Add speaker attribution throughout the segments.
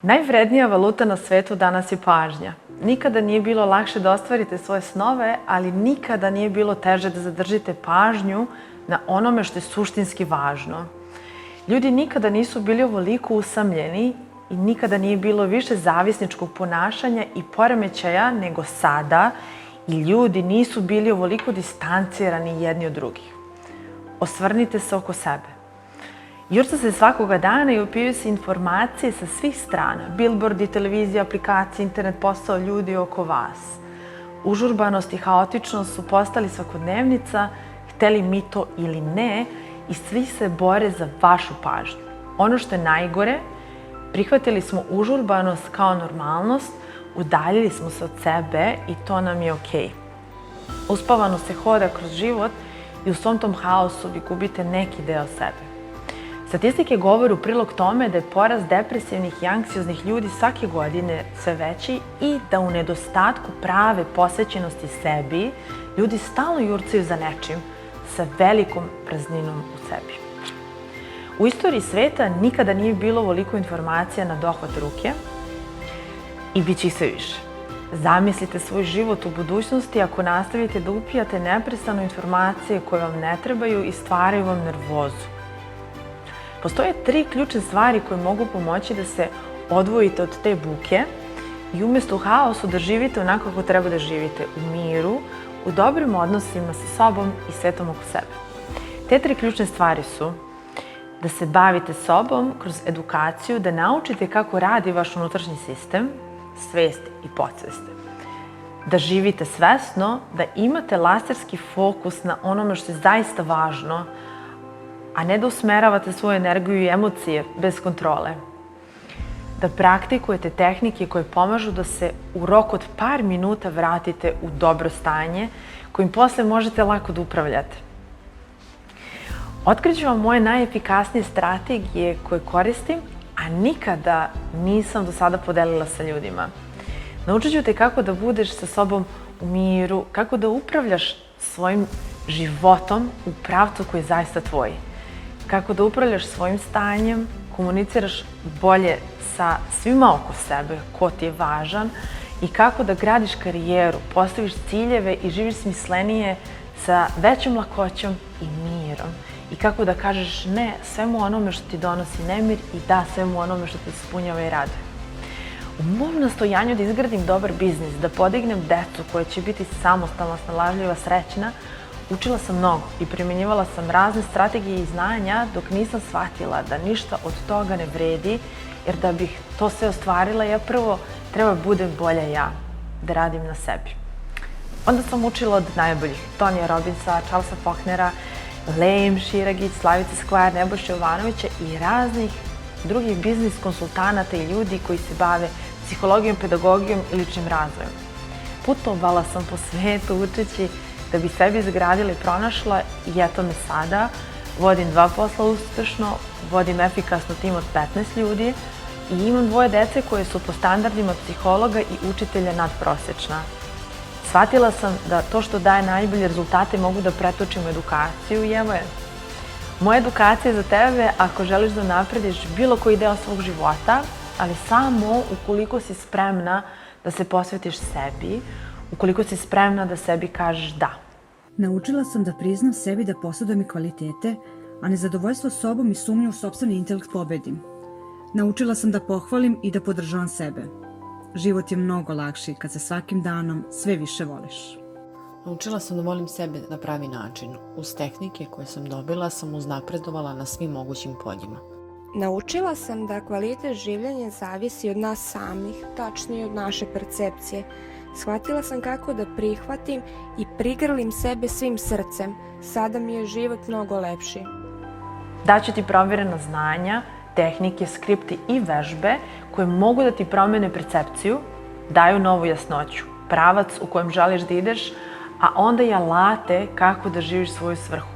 Speaker 1: Najvrednija valuta na svetu danas je pažnja. Nikada nije bilo lakše da ostvarite svoje snove, ali nikada nije bilo teže da zadržite pažnju na onome što je suštinski važno. Ljudi nikada nisu bili ovoliko usamljeni i nikada nije bilo više zavisničkog ponašanja i poremećaja nego sada i ljudi nisu bili ovoliko distancirani jedni od drugih. Osvrnite se oko sebe. Jurca se svakoga dana i upijaju se informacije sa svih strana. Billboardi, televizija, aplikacije, internet, posao, ljudi oko vas. Užurbanost i haotičnost su postali svakodnevnica, hteli mi to ili ne, i svi se bore za vašu pažnju. Ono što je najgore, prihvatili smo užurbanost kao normalnost, udaljili smo se od sebe i to nam je okej. Uspavano se hoda kroz život i u svom tom haosu vi gubite neki deo sebe. Statistike govore u prilog tome da je porast depresivnih i anksioznih ljudi svake godine sve veći i da u nedostatku prave posvećenosti sebi ljudi stalno jurcaju za nečim sa velikom prazninom u sebi. U istoriji sveta nikada nije bilo ovoliko informacija na dohvat ruke i bit će ih sve više. Zamislite svoj život u budućnosti ako nastavite da upijate neprestano informacije koje vam ne trebaju i stvaraju vam nervozu. Postoje 3 ključne stvari koje mogu pomoći da se odvojite od te buke i umjesto u haosu da živite onako kako treba da živite, u miru, u dobrim odnosima sa sobom i svetom oko sebe. Te 3 ključne stvari su da se bavite sobom kroz edukaciju, da naučite kako radi vaš unutrašnji sistem, svest i podsvest. Da živite svesno, da imate laserski fokus na onome što je zaista važno, a ne da usmeravate svoju energiju i emocije bez kontrole. Da praktikujete tehnike koje pomažu da se u roku od par minuta vratite u dobro stanje, kojim posle možete lako da upravljate. Otkriću vam moje najefikasnije strategije koje koristim, a nikada nisam do sada podelila sa ljudima. Naučit ću te kako da budeš sa sobom u miru, kako da upravljaš svojim životom u pravcu koji je zaista tvoj. Kako da upravljaš svojim stanjem, komuniciraš bolje sa svima oko sebe, ko ti je važan, i kako da gradiš karijeru, postaviš ciljeve i živiš smislenije sa većom lakoćom i mirom. I kako da kažeš ne svemu onome što ti donosi nemir i da svemu onome što te ispunjava i raduje. U mom nastojanju da izgradim dobar biznis, da podignem decu koja će biti samostalna, snalažljiva, srećna, učila sam mnogo i primjenjivala sam razne strategije i znanja dok nisam shvatila da ništa od toga ne vredi, jer da bih to sve ostvarila, ja prvo treba budem bolja ja, da radim na sebi. Onda sam učila od najboljih, Tonija Robinsa, Charlesa Faulknera, Lejm Širagić, Slavice Skvar, Nebojše Jovanovića i raznih drugih biznis konsultanata i ljudi koji se bave psihologijom, pedagogijom i ličnim razvojem. Putovala sam po svetu učeći da bi sebi izgradila i pronašla, i eto me sada, vodim 2 posla uspešno, vodim efikasno tim od 15 ljudi i imam 2 dece koje su po standardima psihologa i učitelja nadprosečna. Shvatila sam da to što daje najbolje rezultate mogu da pretočim u edukaciju i evo je. Moja edukacija je za tebe ako želiš da naprediš bilo koji deo svog života, ali samo ukoliko si spremna da se posvetiš sebi, ukoliko si spremna da sebi kažeš da.
Speaker 2: Naučila sam da priznam sebi da posjedujem i kvalitete, a nezadovoljstvo sobom i sumnju u sopstveni intelekt pobedim. Naučila sam da pohvalim i da podržavam sebe. Život je mnogo lakši kad se svakim danom sve više voliš.
Speaker 3: Naučila sam da volim sebe na pravi način. Uz tehnike koje sam dobila sam uznapredovala na svim mogućim poljima.
Speaker 4: Naučila sam da kvalitet življenja zavisi od nas samih, tačnije od naše percepcije. Shvatila sam kako da prihvatim i prigrlim sebe svim srcem. Sada mi je život mnogo lepši.
Speaker 1: Daću ti provjerena znanja, tehnike, skripti i vežbe koje mogu da ti promene percepciju, daju novu jasnoću, pravac u kojem želiš da ideš, a onda i alate kako da živiš svoju svrhu.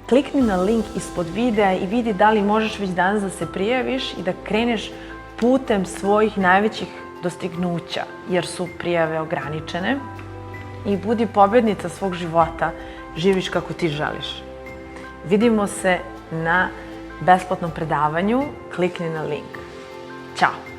Speaker 1: Klikni na link ispod videa i vidi da li možeš već danas da se prijaviš i da kreneš putem svojih najvećih dostignuća, jer su prijave ograničene, i budi pobednica svog života, živiš kako ti želiš. Vidimo se na besplatnom predavanju, klikni na link. Ćao!